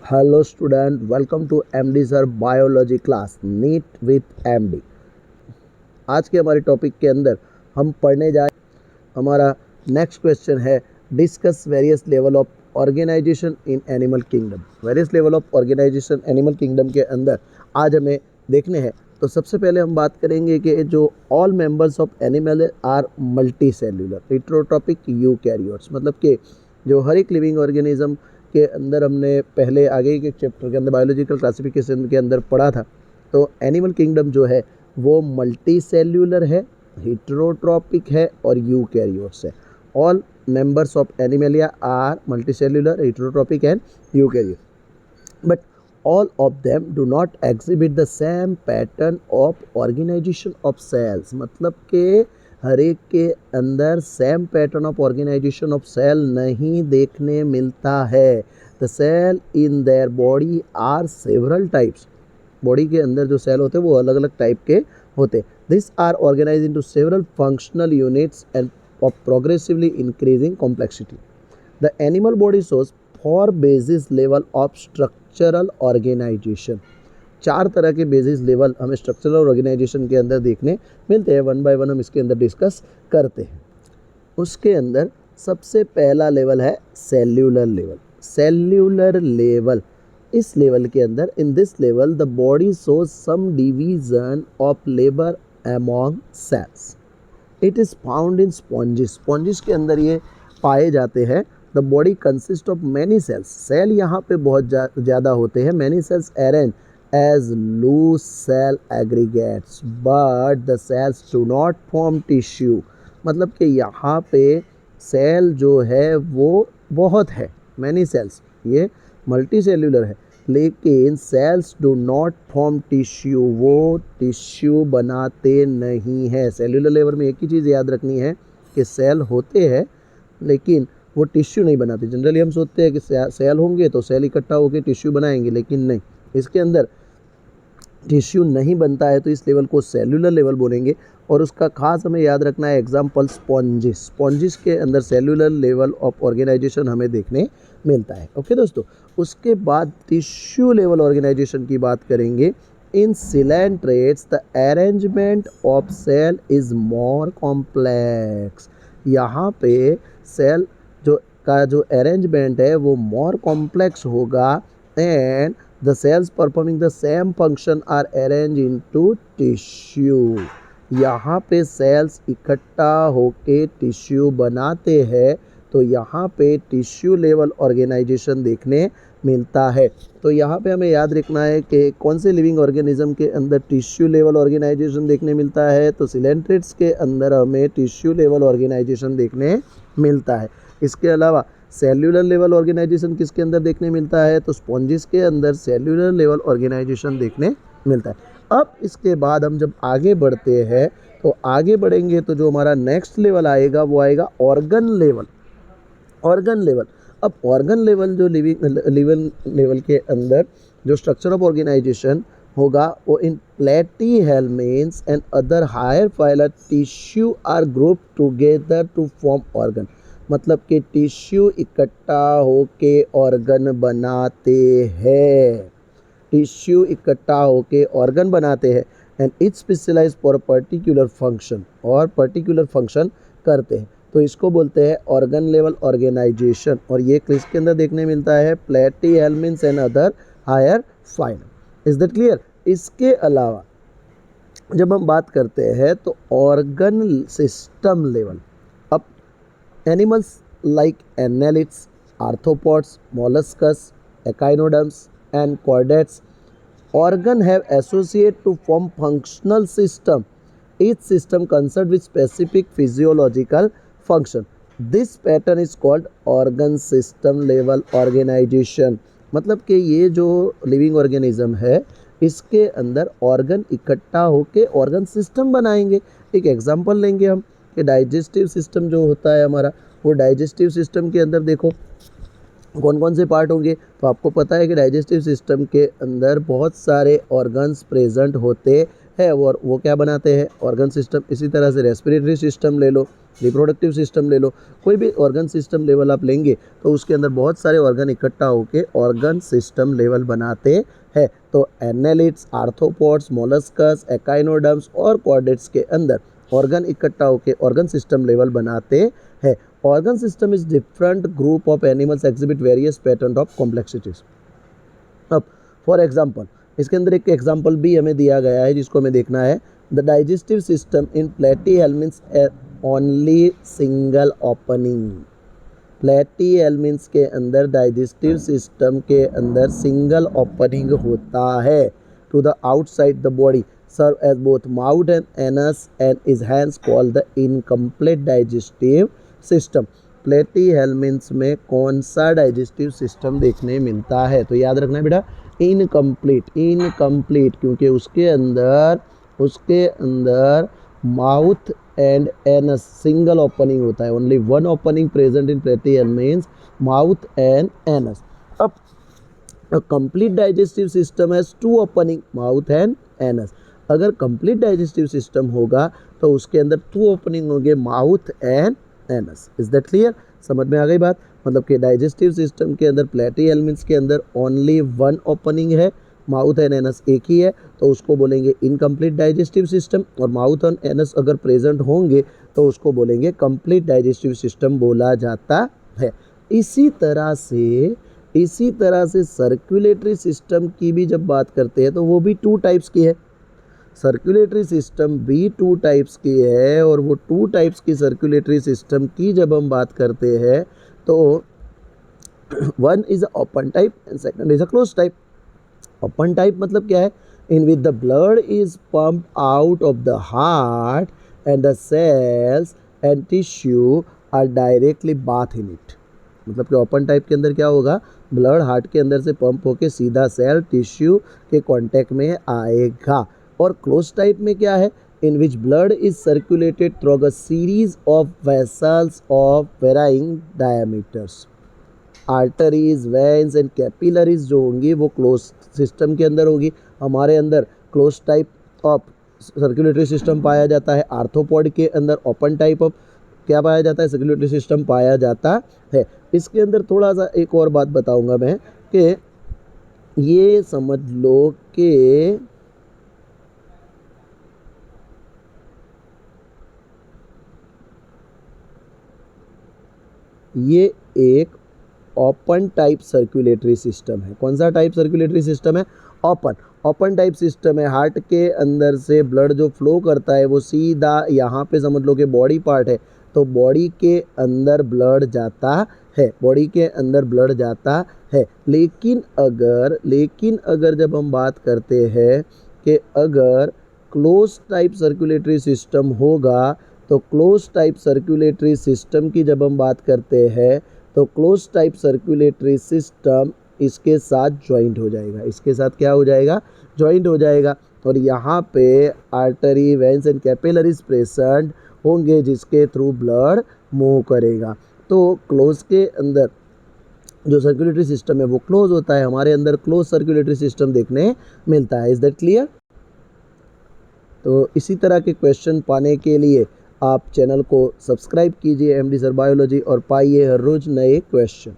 Hello student, welcome to MD sir biology class NEET with MD. आज के हमारे topic के अंदर हम पढ़ने जाए, हमारा नेक्स्ट क्वेश्चन है discuss various level of organization in animal kingdom. Various level of organization animal kingdom के अंदर आज हमें देखने हैं। तो सबसे पहले हम बात करेंगे कि जो all members of animal are multicellular heterotrophic eukaryotes, मतलब कि जो हर एक लिविंग ऑर्गेनिज्म के अंदर हमने पहले आगे के चैप्टर के अंदर बायोलॉजिकल क्लासिफिकेशन के अंदर पढ़ा था। तो एनिमल किंगडम जो है वो मल्टी सेल्यूलर है, हेटेरोट्रॉपिक है और यूकैरियोट्स है। All members of Animalia are multicellular, heterotrophic and eukaryotic, but all of them do not exhibit the same pattern of organization of cells। मतलब कि हर एक के अंदर same pattern of organization of cell नहीं देखने मिलता है। The cell in their body are several types. Body के अंदर जो सेल होते हैं वो अलग अलग टाइप के होते हैं। This are organize into several functional units and of progressively increasing complexity. The animal body shows 4 basis level of structural organization। 4 तरह के बेसिस लेवल हमें स्ट्रक्चरल ऑर्गेनाइजेशन के अंदर देखने मिलते हैं। वन बाय वन हम इसके अंदर डिस्कस करते हैं। उसके अंदर सबसे पहला लेवल है सेल्यूलर लेवल। सेल्यूलर लेवल, इस लेवल के अंदर in this level the body shows some division of labour among cells. It is found in sponges. Sponges के अंदर ये पाए जाते हैं। The body consist of many cells. Cell यहाँ पे बहुत ज़्यादा होते हैं। Many cells arrange as loose cell aggregates but the cells do not form tissue. मतलब कि यहाँ पे सेल जो है वो बहुत है, मैनी सेल्स, ये मल्टी सेल्यूलर है, लेकिन sales do not form tissue, वो टिश्यू बनाते नहीं है। सेल्यूलर लेवल में एक ही चीज़ याद रखनी है कि सेल होते हैं लेकिन वो टिश्यू नहीं बनाते। जनरली हम सोचते हैं कि सेल होंगे तो सेल इकट्ठा होकर टिश्यू बनाएंगे, लेकिन नहीं, इसके अंदर टिश्यू नहीं बनता है, तो इस लेवल को सेल्यूलर लेवल बोलेंगे। और उसका खास हमें याद रखना है एग्जाम्पल स्पॉन्जिस। स्पॉन्जिस के अंदर सेल्यूलर लेवल ऑफ ऑर्गेनाइजेशन हमें देखने मिलता है। ओके दोस्तों, उसके बाद टिश्यू लेवल ऑर्गेनाइजेशन की बात करेंगे। In coelenterates the arrangement of cell is more complex. यहाँ पे सेल जो अरेंजमेंट है वो मोर कॉम्प्लेक्स होगा and the cells performing the same function are arranged into tissue। यहाँ पे सेल्स इकट्ठा होके टिश्यू बनाते हैं, तो यहाँ पे टिश्यू लेवल ऑर्गेनाइजेशन देखने मिलता है। तो यहाँ पे हमें याद रखना है कि कौन से लिविंग ऑर्गेनिज्म के अंदर टिश्यू लेवल ऑर्गेनाइजेशन देखने मिलता है। तो सिलेंट्रेट्स के अंदर हमें टिश्यू लेवल ऑर्गेनाइजेशन देखने मिलता है। इसके अलावा सेल्यूलर लेवल ऑर्गेनाइजेशन किसके अंदर देखने मिलता है, तो स्पॉन्जिस के अंदर सेल्यूलर लेवल ऑर्गेनाइजेशन देखने मिलता है। अब इसके बाद हम जब आगे बढ़ते हैं, तो आगे बढ़ेंगे तो जो हमारा नेक्स्ट लेवल आएगा वो आएगा ऑर्गन लेवल। ऑर्गन लेवल, अब ऑर्गन लेवल जो लिविंग लेवल के अंदर जो स्ट्रक्चर ऑफ ऑर्गेनाइजेशन होगा वो in platyhelminthes and other higher phyla tissue are group together to form organ. मतलब कि टिश्यू इकट्ठा होके ऑर्गन बनाते हैं। टिश्यू इकट्ठा होके ऑर्गन बनाते हैं and it specialize for particular function, और पर्टिकुलर फंक्शन करते हैं, तो इसको बोलते हैं ऑर्गन लेवल ऑर्गेनाइजेशन। और ये किसके अंदर देखने मिलता है, platyhelminthes and other higher phyla. Is that clear. इसके अलावा जब हम बात करते हैं तो organ system level, animals like annelids, arthropods, molluscs, echinoderms and chordates organ have associated to form functional system. Each system concerned with specific physiological function. This pattern is called organ system level organization। मतलब कि ये जो living organism है इसके अंदर organ इकट्ठा होके organ system बनाएंगे। एक एग्जांपल लेंगे हम कि डाइजेस्टिव सिस्टम जो होता है हमारा, वो डाइजेस्टिव सिस्टम के अंदर देखो कौन कौन से पार्ट होंगे। तो आपको पता है कि डाइजेस्टिव सिस्टम के अंदर बहुत सारे ऑर्गन्स प्रेजेंट होते हैं और वो क्या बनाते हैं, ऑर्गन सिस्टम। इसी तरह से रेस्पिरेटरी सिस्टम ले लो, रिप्रोडक्टिव सिस्टम ले लो, कोई भी ऑर्गन सिस्टम लेवल आप लेंगे तो उसके अंदर बहुत सारे ऑर्गन इकट्ठा होकर ऑर्गन सिस्टम लेवल बनाते हैं। तो एनालिड्स, आर्थ्रोपोड्स, मोलस्कस, एकाइनोडर्म्स और कॉर्डेट्स के अंदर ऑर्गन इकट्ठा होकर ऑर्गन सिस्टम लेवल बनाते हैं। Organ system is different group of animals exhibit various pattern of complexities. अब फॉर एग्जाम्पल इसके अंदर एक एग्जाम्पल भी हमें दिया गया है जिसको हमें देखना है। The digestive system in platyhelminthes only single opening. Platyhelminthes के अंदर डाइजेस्टिव सिस्टम के अंदर सिंगल ओपनिंग होता है to the outside the body, serve as both mouth and anus and is hence called the incomplete digestive system. Platyhelminthes में कौन सा digestive system देखने मिलता है? तो याद रखना बेटा इनकम्प्लीट, क्योंकि उसके अंदर mouth and anus single opening होता है। Only one opening present in platyhelminthes, mouth and anus. अब complete digestive system has two opening, mouth and anus. अगर कंप्लीट डाइजेस्टिव सिस्टम होगा तो उसके अंदर टू ओपनिंग होंगे, mouth and anus. Is that clear? समझ में आ गई बात? मतलब कि डाइजेस्टिव सिस्टम के अंदर प्लेटीहेल्मिन्थ्स के अंदर ओनली वन ओपनिंग है, माउथ एंड एनस एक ही है, तो उसको बोलेंगे इनकम्प्लीट डाइजेस्टिव सिस्टम। और माउथ एंड एनस अगर प्रेजेंट होंगे तो उसको बोलेंगे कंप्लीट डाइजेस्टिव सिस्टम बोला जाता है। इसी तरह से सर्कुलेटरी सिस्टम की भी जब बात करते हैं तो वो भी टू टाइप्स की है। सर्कुलेटरी सिस्टम भी टू टाइप्स की है, और वो टू टाइप्स की सर्कुलेटरी सिस्टम की जब हम बात करते हैं तो one is a open type and second is a close type. Open type मतलब क्या है? In which the blood is pumped out of the heart and the cells and tissue are directly bath in it. मतलब कि open type के अंदर क्या होगा? Blood heart के अंदर से पंप होके सीधा सेल टिश्यू के कांटेक्ट में आएगा। और क्लोज टाइप में क्या है? In which blood is circulated through a series of vessels of varying diameters. Arteries, veins and capillaries जो होंगी वो क्लोज सिस्टम के अंदर होगी। हमारे अंदर close type of circulatory system पाया जाता है। आर्थ्रोपोड के अंदर ओपन टाइप ऑफ क्या पाया जाता है? सर्कुलेटरी सिस्टम पाया जाता है। इसके अंदर थोड़ा सा एक और बात बताऊंगा मैं कि ये समझ लो कि ये एक ओपन टाइप सर्कुलेटरी सिस्टम है। कौन सा टाइप सर्कुलेटरी सिस्टम है? ओपन टाइप सिस्टम है। हार्ट के अंदर से ब्लड जो फ्लो करता है वो सीधा यहाँ पे समझ लो कि बॉडी पार्ट है, तो बॉडी के अंदर ब्लड जाता है, बॉडी के अंदर ब्लड जाता है। लेकिन अगर जब हम बात करते हैं कि अगर क्लोज टाइप सर्कुलेटरी सिस्टम होगा तो क्लोज टाइप सर्कुलेटरी सिस्टम की जब हम बात करते हैं तो क्लोज टाइप सर्कुलेटरी सिस्टम इसके साथ ज्वाइंट हो जाएगा। इसके साथ क्या हो जाएगा? ज्वाइंट हो जाएगा। और यहाँ पे artery, veins and capillaries present होंगे जिसके थ्रू ब्लड मूव करेगा। तो क्लोज के अंदर जो सर्कुलेटरी सिस्टम है वो क्लोज होता है। हमारे अंदर क्लोज सर्कुलेटरी सिस्टम देखने मिलता है। Is that clear? तो इसी तरह के क्वेश्चन पाने के लिए आप चैनल को सब्सक्राइब कीजिए एमडी सर बायोलॉजी और पाइए हर रोज नए क्वेश्चन।